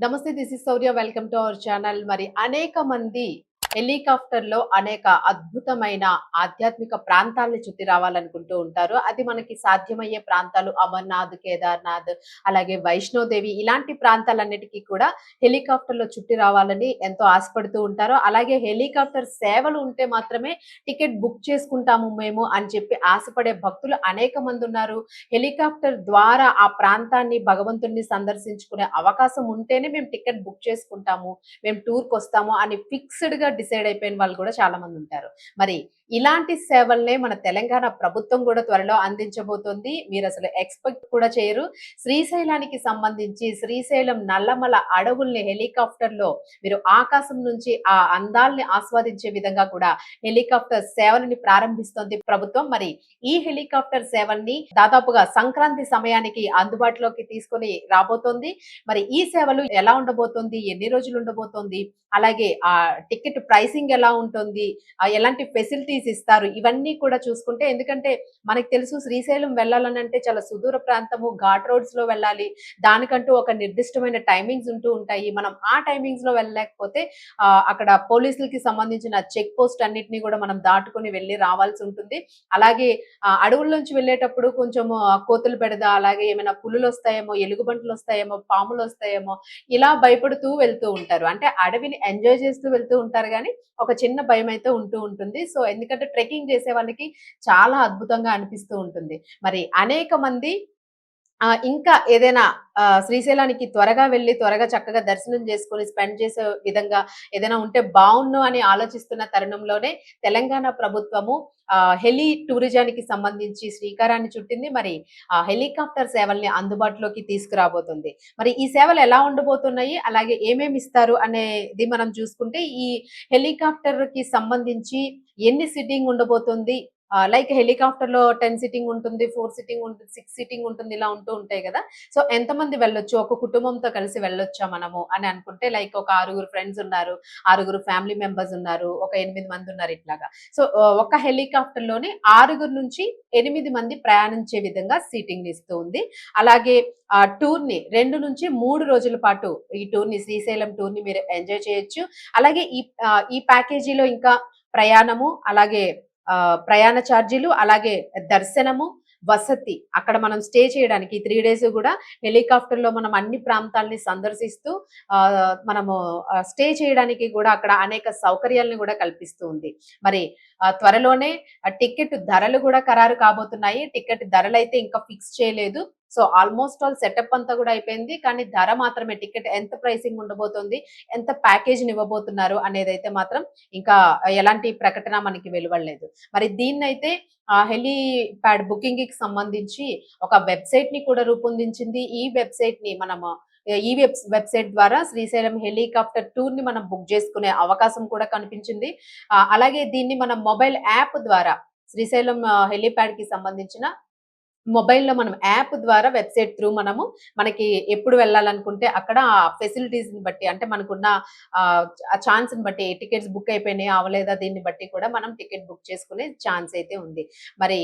నమస్తే, this is Sourya. Welcome to our channel. మరి అనేక మంది హెలికాప్టర్‌లో అనేక అద్భుతమైన ఆధ్యాత్మిక ప్రాంతాలను చుట్టి రావాలనుకుంటూ ఉంటారు. అది మనకి సాధ్యమయ్యే ప్రాంతాలు అమర్నాథ్, కేదార్‌నాథ్, అలాగే వైష్ణోదేవి ఇలాంటి ప్రాంతాలన్నిటికీ కూడా హెలికాప్టర్‌లో చుట్టి రావాలని ఎంతో ఆశపడుతూ ఉంటారు. అలాగే హెలికాప్టర్ సేవలు ఉంటే మాత్రమే టికెట్ బుక్ చేసుకుంటాము మేము అని చెప్పి ఆశపడే భక్తులు అనేక మంది ఉన్నారు. హెలికాప్టర్ ద్వారా ఆ ప్రాంతాన్ని, భగవంతుడిని సందర్శించుకునే అవకాశం ఉంటేనే మేము టికెట్ బుక్ చేసుకుంటాము, మేము టూర్‌కొస్తాము అని ఫిక్స్‌డ్‌గా డిసైడ్ అయిపోయిన వాళ్ళు కూడా చాలా మంది ఉంటారు. మరి ఇలాంటి సేవలనే మన తెలంగాణ ప్రభుత్వం కూడా త్వరలో అందించబోతోంది. మీరసలు ఎక్స్‌పెక్ట్ కూడా చేయరు. శ్రీశైలానికి సంబంధించి శ్రీశైలం నల్లమల అడవుల్ని హెలికాప్టర్‌లో మీరు ఆకాశం నుంచి ఆ అందాల్ని ఆస్వాదించే విధంగా కూడా హెలికాప్టర్ సేవలని ప్రారంభిస్తోంది ప్రభుత్వం. మరి ఈ హెలికాప్టర్ సేవల్ని దాదాపుగా సంక్రాంతి సమయానికి అందుబాటులోకి తీసుకొని రాబోతోంది. మరి ఈ సేవలు ఎలా ఉండబోతోంది? ఎన్ని రోజులు ఉండబోతోంది? అలాగే టికెట్ ప్రైసింగ్ ఎలా ఉంటుంది? ఎలాంటి ఫెసిలిటీస్ ఇస్తారు? ఇవన్నీ కూడా చూసుకుంటే, ఎందుకంటే మనకు తెలుసు శ్రీశైలం వెళ్ళాలనంటే చాలా సుదూర ప్రాంతము, ఘాట్ రోడ్స్‌లో వెళ్ళాలి. దానికంటూ ఒక నిర్దిష్టమైన టైమింగ్స్ ఉంటూ ఉంటాయి. మనం ఆ టైమింగ్స్‌లో వెళ్ళలేకపోతే అక్కడ పోలీసులకి సంబంధించిన చెక్ పోస్ట్ అన్నిటిని కూడా మనం దాటుకొని వెళ్లి రావాల్సి ఉంటుంది. అలాగే అడవుల్లోంచి వెళ్ళేటప్పుడు కొంచెము కోతులు బెడద, అలాగే ఏమైనా పులులొస్తాయేమో, ఎలుగుబంట్లొస్తాయేమో, పాములొస్తాయేమో ఇలా భయపడుతూ వెళ్తూ ఉంటారు. అంటే అడవిని ఎంజాయ్ చేస్తూ వెళ్తూ ఉంటారు గానీ, ఒక చిన్న భయమైతే ఉంటూ ఉంటుంది. సో, ఎందుకంటే ట్రెక్కింగ్ చేసే వాళ్ళకి చాలా అద్భుతంగా అనిపిస్తూ ఉంటుంది. మరి అనేక మంది ఇంకా ఏదైనా శ్రీశైలానికి త్వరగా వెళ్లి, త్వరగా చక్కగా దర్శనం చేసుకొని, స్పెండ్ చేసే విధంగా ఏదైనా ఉంటే బావున్ను అని ఆలోచిస్తున్న తరుణంలోనే తెలంగాణ ప్రభుత్వము హెలి టూరిజానికి సంబంధించి శ్రీకారాన్ని చుట్టింది. మరి హెలికాప్టర్ సేవల్ని అందుబాటులోకి తీసుకురాబోతుంది. మరి ఈ సేవలు ఎలా ఉండబోతున్నాయి? అలాగే ఏమేమి ఇస్తారు అనేది మనం చూసుకుంటే, ఈ హెలికాప్టర్‌కి సంబంధించి ఎన్ని సిట్టింగ్ ఉండబోతుంది? లైక్ హెలికాప్టర్‌లో 10 సిట్టింగ్ ఉంటుంది, 4 సిట్టింగ్ ఉంటుంది, 6 సిట్టింగ్ ఉంటుంది. ఇలా ఉంటూ ఉంటాయి గదా! సో, ఎంతమంది వెళ్ళొచ్చు? ఒక కుటుంబంతో కలిసి వెళ్ళొచ్చా మనము అని అనుకుంటే, లైక్ ఒక 6 ఫ్రెండ్స్ ఉన్నారు, 6 ఫ్యామిలీ మెంబర్స్ ఉన్నారు, ఒక 8 మంది ఉన్నారు ఇట్లాగా. సో, ఒక హెలికాప్టర్‌లోనే 6 నుంచి 8 మంది ప్రయాణించే విధంగా సీటింగ్‌ని ఇస్తూ ఉంది. అలాగే టూర్‌ని 2-3 రోజుల పాటు ఈ టూర్‌ని, శ్రీశైలం టూర్‌ని మీరు ఎంజాయ్ చేయొచ్చు. అలాగే ఈ ప్యాకేజీలో ఇంకా ప్రయాణము, అలాగే ప్రయాణ ఛార్జీలు, అలాగే దర్శనము, వసతి అక్కడ మనం స్టే చేయడానికి 3 డేస్ గూడా హెలికాప్టర్‌లో మనం అన్ని ప్రాంతాల్ని సందర్శిస్తూ మనము స్టే చేయడానికి గూడా అక్కడ అనేక సౌకర్యాలను గూడా కల్పిస్తూ ఉంది. మరి త్వరలోనే టికెట్ ధరలు గూడా ఖరారు కాబోతున్నాయి. టికెట్ ధరలైతే ఇంకా ఫిక్స్ చేయలేదు. సో, ఆల్‌మోస్ట్ ఆల్ సెటప్ అంతా గూడా అయిపోయింది. కానీ ధర మాత్రమే, టికెట్ ఎంత ప్రైసింగ్ ఉండబోతోంది, ఎంత ప్యాకేజ్‌ని ఇవ్వబోతున్నారు అనేదైతే మాత్రం ఇంకా ఎలాంటి ప్రకటన మనకి వెలువడలేదు. మరి దీన్నైతే హెలీప్యాడ్ బుకింగ్‌కి సంబంధించి ఒక వెబ్‌సైట్‌ని కూడా రూపొందించింది. ఈ వెబ్‌సైట్‌ని మనము ఈ వెబ్‌సైట్ ద్వారా శ్రీశైలం హెలికాప్టర్ టూర్‌ని మనం బుక్ చేసుకునే అవకాశం కూడా కనిపించింది. అలాగే దీన్ని మనం మొబైల్ యాప్ ద్వారా శ్రీశైలం హెలీప్యాడ్‌కి సంబంధించిన మొబైల్‌లో మనం యాప్ ద్వారా వెబ్‌సైట్ త్రూ మనకి ఎప్పుడు వెళ్ళాలనుకుంటే అక్కడ ఆ ఫెసిలిటీస్‌ని బట్టి, అంటే మనకున్న ఆ ఛాన్స్‌ని బట్టి, టికెట్స్ బుక్ అయిపోయినాయా, అవ్వలేదా, దీన్ని బట్టి కూడా మనం టికెట్ బుక్ చేసుకునే ఛాన్స్ అయితే ఉంది. మరి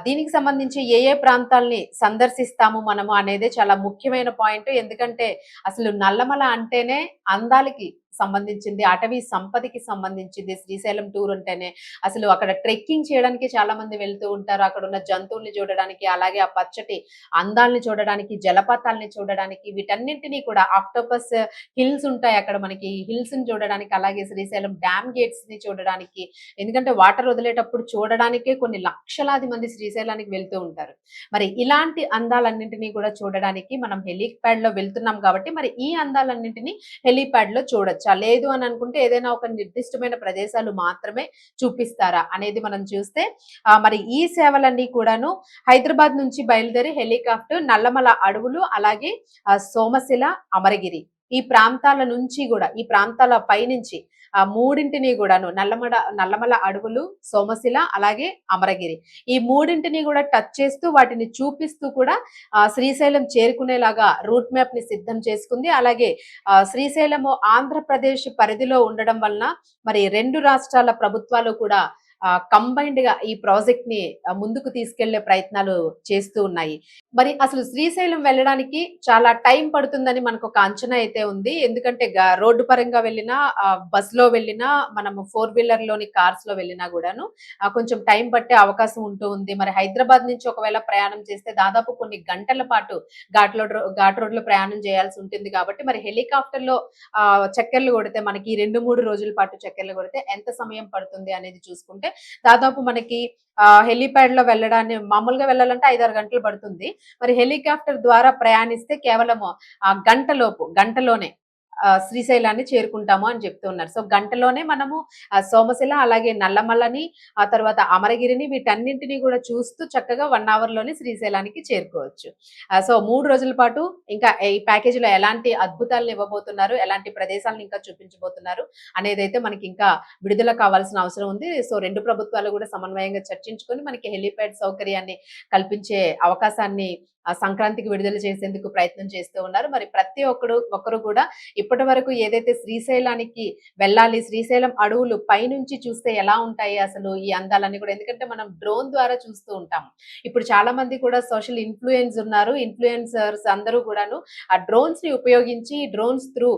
దీనికి సంబంధించి ఏ ఏ ప్రాంతాల్ని సందర్శిస్తాము మనము అనేదే చాలా ముఖ్యమైన పాయింట్. ఎందుకంటే అసలు నల్లమల అంటేనే అందాలకి సంబంధించింది, అటవీ సంపదకి సంబంధించింది. శ్రీశైలం టూర్ అంటేనే అసలు అక్కడ ట్రెక్కింగ్ చేయడానికి చాలా మంది వెళ్తూ ఉంటారు. అక్కడున్న జంతువుల్ని చూడడానికి, అలాగే ఆ పచ్చటి అందాల్ని చూడడానికి, జలపాతాల్ని చూడడానికి, వీటన్నింటిని కూడా ఆక్టోపస్ హిల్స్ ఉంటాయి అక్కడ మనకి. హిల్స్‌ని చూడడానికి, అలాగే శ్రీశైలం డ్యామ్ గేట్స్‌ని చూడడానికి. ఎందుకంటే వాటర్ వదిలేటప్పుడు చూడడానికే కొన్ని లక్షలాది మంది శ్రీశైలానికి వెళ్తూ ఉంటారు. మరి ఇలాంటి అందాలన్నింటినీ కూడా చూడడానికి మనం హెలీప్యాడ్‌లో వెళ్తున్నాం కాబట్టి, మరి ఈ అందాలన్నింటినీ హెలీప్యాడ్‌లో చూడొచ్చా? లేదు అని అనుకుంటే ఏదైనా ఒక నిర్దిష్టమైన ప్రదేశాలు మాత్రమే చూపిస్తారా అనేది మనం చూస్తే, మరి ఈ సేవలన్నీ కూడాను హైదరాబాద్ నుంచి బయలుదేరి హెలికాప్టర్ నల్లమల అడవులు, అలాగే సోమశిల, అమరగిరి ఈ ప్రాంతాల నుంచి గూడా, ఈ ప్రాంతాల పైనుంచి మూడింటిని గూడాను నల్లమల అడవులు, సోమశిల, అలాగే అమరగిరి ఈ మూడింటిని గూడా టచ్ చేస్తూ, వాటిని చూపిస్తూ కూడా శ్రీశైలం చేరుకునేలాగా రూట్ మ్యాప్‌ని సిద్ధం చేసుకుంది. అలాగే శ్రీశైలము ఆంధ్రప్రదేశ్ పరిధిలో ఉండడం వలన మరి 2 రాష్ట్రాల ప్రభుత్వాలు కూడా కంబైన్డ్ గా ఈ ప్రాజెక్ట్ ని ముందుకు తీసుకెళ్లే ప్రయత్నాలు చేస్తూ ఉన్నాయి. మరి అసలు శ్రీశైలం వెళ్ళడానికి చాలా టైం పడుతుందని మనకు ఒక అంచనా అయితే ఉంది. ఎందుకంటే రోడ్డు పరంగా వెళ్ళినా, బస్‌లో వెళ్ళినా, మనము ఫోర్ వీలర్ లోని కార్స్ లో వెళ్ళినా గూడాను కొంచెం టైం పట్టే అవకాశం ఉంటూ ఉంది. మరి హైదరాబాద్ నుంచి ఒకవేళ ప్రయాణం చేస్తే దాదాపు కొన్ని గంటల పాటు ఘాట్ రోడ్‌లో ప్రయాణం చేయాల్సి ఉంటుంది కాబట్టి మరి హెలికాప్టర్‌లో చక్కర్లు కొడితే మనకి 2, 3 రోజుల పాటు చక్కర్లు కొడితే ఎంత సమయం పడుతుంది అనేది చూసుకుంటే దాదాపు మనకి హెలీప్యాడ్‌లో మామూలుగా వెళ్ళాలంటే 5, 6 గంటలు పడుతుంది. మరి హెలికాప్టర్ ద్వారా ప్రయాణిస్తే కేవలము గంటలోనే శ్రీశైలాన్ని చేరుకుంటాము అని చెప్తూ ఉన్నారు. సో, గంటలోనే మనము సోమశిల, అలాగే నల్లమలని, ఆ తర్వాత అమరగిరిని వీటన్నింటిని కూడా చూస్తూ చక్కగా 1 అవర్‌లోనే శ్రీశైలానికి చేరుకోవచ్చు. సో, 3 రోజుల పాటు ఇంకా ఈ ప్యాకేజీలో ఎలాంటి అద్భుతాలను ఇవ్వబోతున్నారు, ఎలాంటి ప్రదేశాలను ఇంకా చూపించబోతున్నారు అనేదైతే మనకి ఇంకా విడుదల కావాల్సిన అవసరం ఉంది. సో, 2 ప్రభుత్వాలు కూడా సమన్వయంగా చర్చించుకొని మనకి హెలీప్యాడ్ సౌకర్యాన్ని కల్పించే అవకాశాన్ని సంక్రాంతికి విడుదల చేసేందుకు ప్రయత్నం చేస్తూ ఉన్నారు. మరి ప్రతి ఒక్కరు కూడా ఇప్పటివరకు ఏదైతే శ్రీశైలానికి వెళ్ళాలి, శ్రీశైలం అడవులు పైనుంచి చూస్తే ఎలా ఉంటాయి అసలు ఈ అందాలన్నీ కూడా, ఎందుకంటే మనం డ్రోన్ ద్వారా చూస్తూ ఉంటాం. ఇప్పుడు చాలా మంది కూడా సోషల్ ఇన్ఫ్లుయెన్సర్స్ అందరూ కూడాను ఆ డ్రోన్స్ ని ఉపయోగించి డ్రోన్స్ త్రూ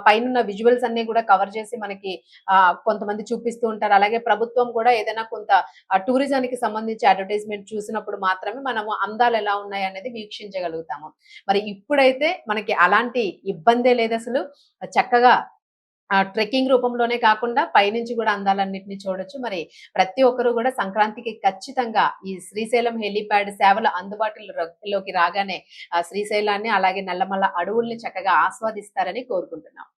పైనున్న విజువల్స్ అన్ని కూడా కవర్ చేసి మనకి కొంతమంది చూపిస్తూ ఉంటారు. అలాగే ప్రభుత్వం కూడా ఏదైనా కొంత టూరిజానికి సంబంధించి అడ్వర్టైజ్మెంట్ చూసినప్పుడు మాత్రమే మనము అందాలు ఎలా ఉన్నాయి అనేది వీక్షించగలుగుతాము. మరి ఇప్పుడైతే మనకి అలాంటి ఇబ్బందే లేదసలు. చక్కగా ట్రెక్కింగ్ రూపంలోనే కాకుండా పైనుంచి కూడా అందాలన్నిటిని చూడొచ్చు. మరి ప్రతి ఒక్కరు కూడా సంక్రాంతికి ఖచ్చితంగా ఈ శ్రీశైలం హెలీప్యాడ్ సేవలు అందుబాటులోకి రాగానే శ్రీశైలాన్ని అలాగే నల్లమల్ల అడవుల్ని చక్కగా ఆస్వాదిస్తారని కోరుకుంటున్నాం.